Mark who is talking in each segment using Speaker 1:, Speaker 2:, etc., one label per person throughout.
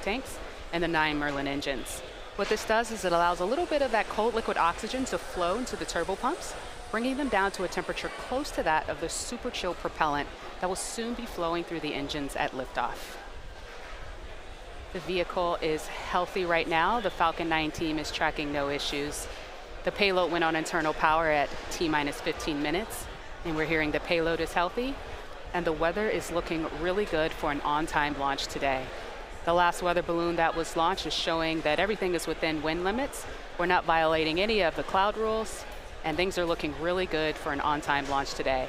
Speaker 1: tanks and the 9 Merlin engines. What this does is it allows a little bit of that cold liquid oxygen to flow into the turbo pumps, bringing them down to a temperature close to that of the super chill propellant that will soon be flowing through the engines at liftoff. The vehicle is healthy right now. The Falcon 9 team is tracking no issues. The payload went on internal power at T-minus 15 minutes, and we're hearing the payload is healthy, and the weather is looking really good for an on-time launch today. The last weather balloon that was launched is showing that everything is within wind limits. We're not violating any of the cloud rules, and things are looking really good for an on-time launch today.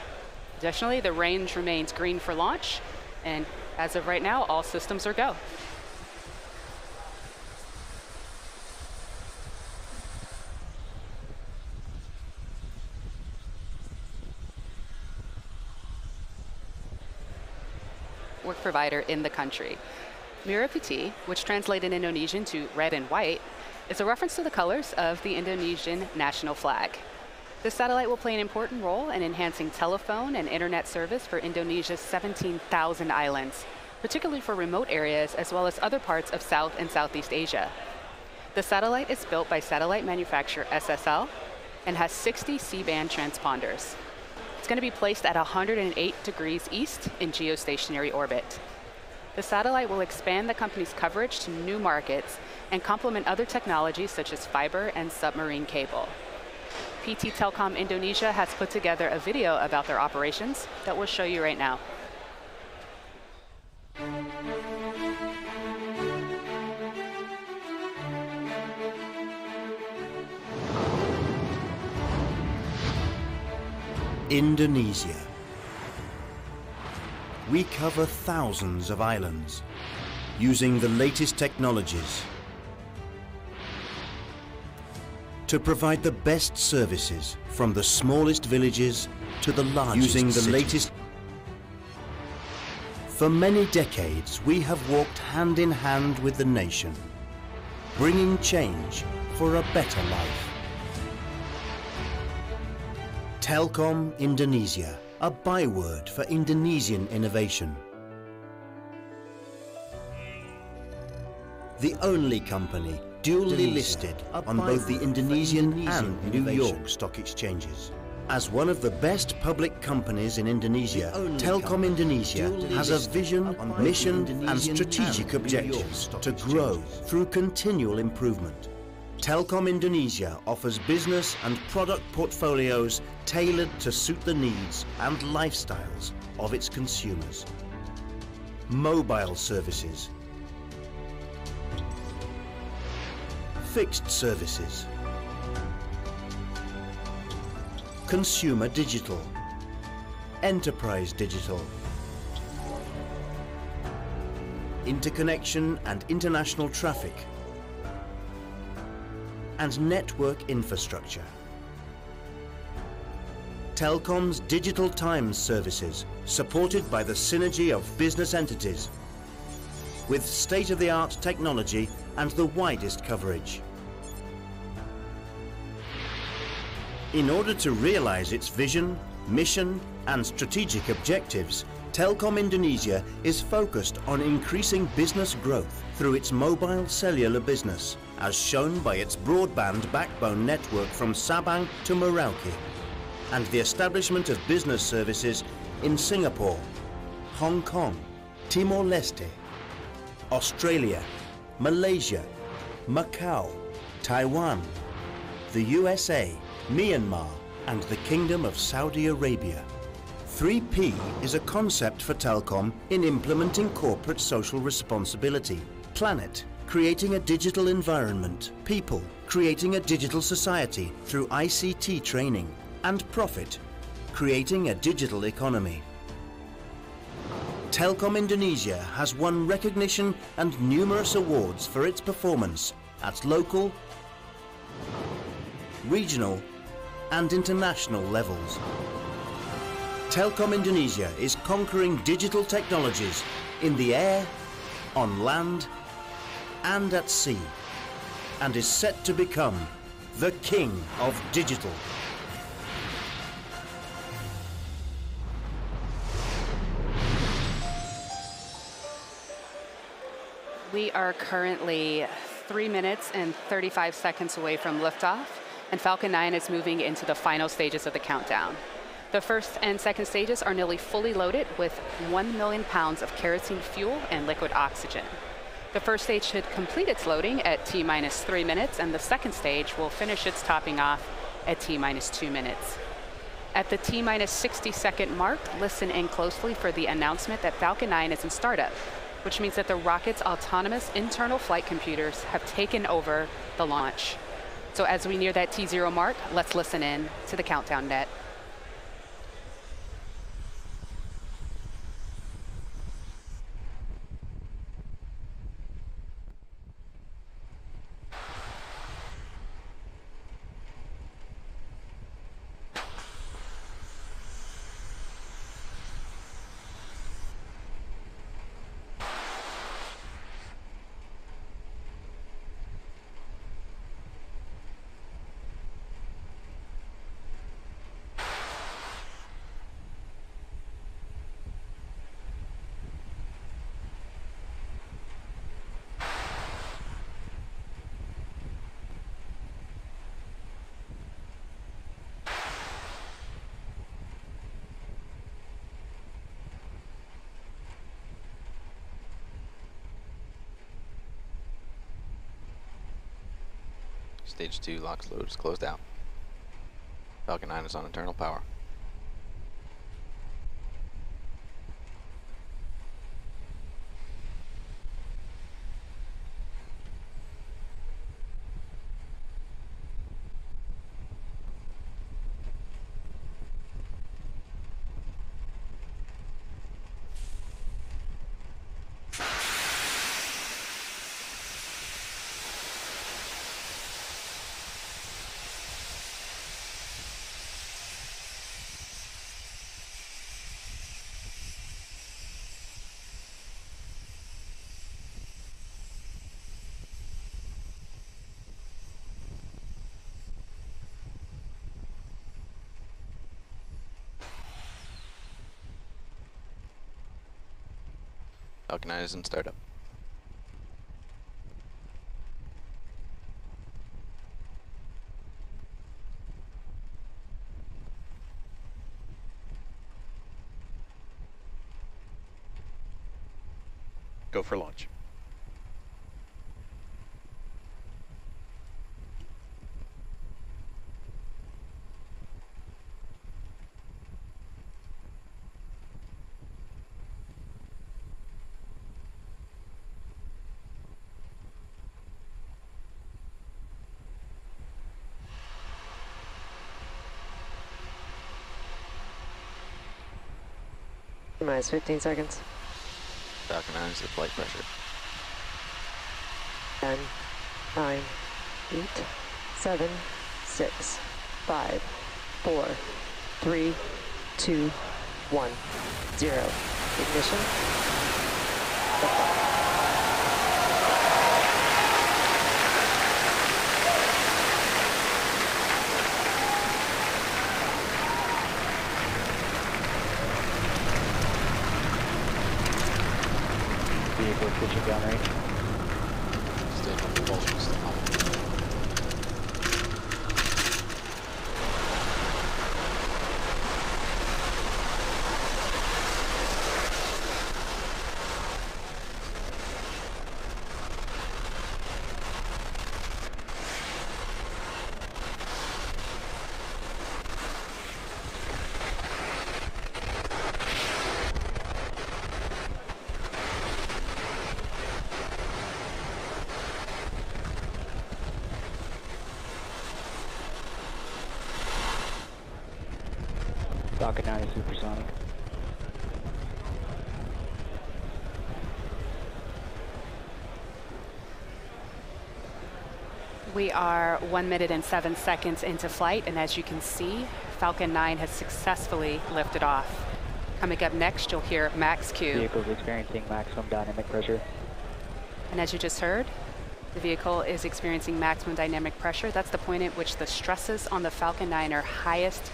Speaker 1: Additionally, the range remains green for launch, and as of right now, all systems are go. Work provider in the country. Merah Putih, which translated in Indonesian to red and white, is a reference to the colors of the Indonesian national flag. This satellite will play an important role in enhancing telephone and internet service for Indonesia's 17,000 islands, particularly for remote areas as well as other parts of South and Southeast Asia. The satellite is built by satellite manufacturer SSL and has 60 C-band transponders. It's going to be placed at 108 degrees east in geostationary orbit. The satellite will expand the company's coverage to new markets and complement other technologies such as fiber and submarine cable. PT Telkom Indonesia has put together a video about their operations that we'll show you right now.
Speaker 2: Indonesia. We cover thousands of islands using the latest technologies to provide the best services from the smallest villages to the largest using the cities. Latest. For many decades, we have walked hand in hand with the nation, bringing change for a better life. Telkom Indonesia, a byword for Indonesian innovation. The only company duly listed on both the Indonesian and New York stock exchanges. As one of the best public companies in Indonesia, Telkom Indonesia has a vision, mission and strategic objectives to grow through continual improvement. Telkom Indonesia offers business and product portfolios tailored to suit the needs and lifestyles of its consumers. Mobile services, fixed services, consumer digital, enterprise digital, interconnection and international traffic, and network infrastructure. Telkom's Digital Times services, supported by the synergy of business entities, with state-of-the-art technology and the widest coverage. In order to realize its vision, mission, and strategic objectives, Telkom Indonesia is focused on increasing business growth through its mobile cellular business, as shown by its broadband backbone network from Sabang to Merauke, and the establishment of business services in Singapore, Hong Kong, Timor-Leste, Australia, Malaysia, Macau, Taiwan, the USA, Myanmar, and the Kingdom of Saudi Arabia. 3P is a concept for Telkom in implementing corporate social responsibility. Planet, creating a digital environment. People, creating a digital society through ICT training. And Profit, creating a digital economy. Telkom Indonesia has won recognition and numerous awards for its performance at local, regional, and international levels. Telkom Indonesia is conquering digital technologies in the air, on land, and at sea, and is set to become the king of digital.
Speaker 1: We are currently 3 minutes and 35 seconds away from liftoff, and Falcon 9 is moving into the final stages of the countdown. The first and second stages are nearly fully loaded with 1 million pounds of kerosene fuel and liquid oxygen. The first stage should complete its loading at T-minus 3 minutes, and the second stage will finish its topping off at T-minus 2 minutes. At the T-minus 60-second mark, listen in closely for the announcement that Falcon 9 is in startup, which means that the rocket's autonomous internal flight computers have taken over the launch. So as we near that T0 mark, let's listen in to the countdown net.
Speaker 3: Stage 2 LOX load is closed out. Falcon 9 is on internal power. Falcon 9 is in startup.
Speaker 4: Go for launch.
Speaker 5: Minus 15 seconds.
Speaker 3: Falcon 9 is at flight pressure.
Speaker 5: 10, 9, 8, 7, 6, 5, 4, 3, 2, 1, 0. Ignition. Liftoff.
Speaker 6: Vehicle pitching downrange.
Speaker 3: Stage 1 propulsion still on.
Speaker 6: Falcon 9 is supersonic.
Speaker 1: We are 1 minute and 7 seconds into flight, and as you can see, Falcon 9 has successfully lifted off. Coming up next, you'll hear max Q.
Speaker 6: Vehicle is experiencing maximum dynamic pressure.
Speaker 1: And as you just heard, the vehicle is experiencing maximum dynamic pressure. That's the point at which the stresses on the Falcon 9 are highest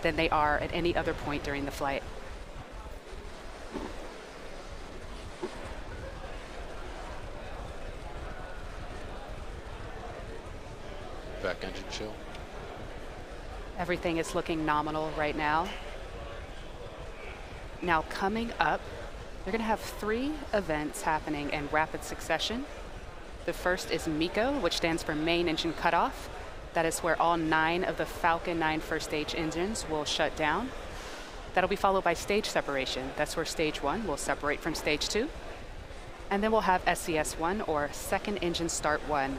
Speaker 1: than they are at any other point during the flight.
Speaker 3: Back engine chill.
Speaker 1: Everything is looking nominal right now. Now coming up, you're going to have 3 events happening in rapid succession. The first is MECO, which stands for Main Engine Cutoff. That is where all 9 of the Falcon 9 first stage engines will shut down. That'll be followed by stage separation. That's where stage 1 will separate from stage 2. And then we'll have SCS1, or Second Engine Start 1,